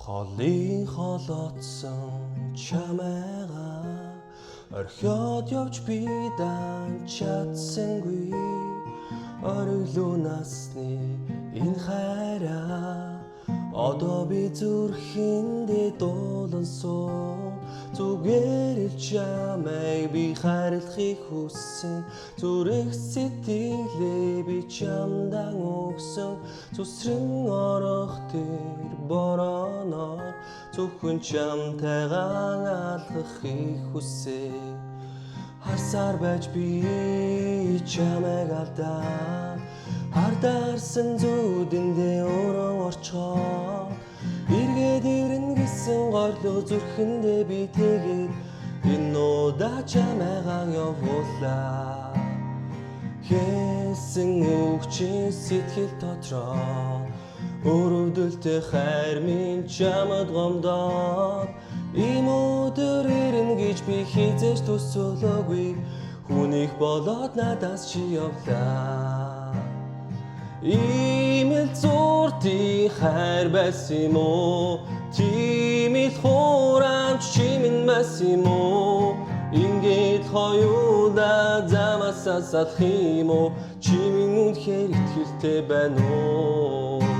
Холын холоодсон чамайгаа орхиод явж би дан чадсангүй орилуу насны энэ хайраа одоо би зүрхэндээ дуулан суу зүгээр л чамайг би хайрлахыг хүссэн зүрх сэтгэлээ би чамдан өгсөн зүсрэн орох тэр бороноор зөвхөн чамтайгаа алхахыг хүсээ харсаар байж би чамайг алдаа хардаарсан зүудэндээ өөрөө орчоо эргээд ирнэ гэсэн горлоо зүрхэндээ би тэгээд энэ удаа чамайгаа явуулаа хэлсэн үгчийн сэтгэл дотроо өрөвдөлтэй хайр минь чамд гомдоод ийм өдөр ирнэ гэж би хизээж төсөөлөөгүй хүнийх болоод надаас чи явлаа ийм л зурдын хайр байсан юм уу тийм л хурамч чи минь байсан юм уу ингээд хоёулаа замаас салах юм уу чи минь үнэхээр итгэлтэй байна уу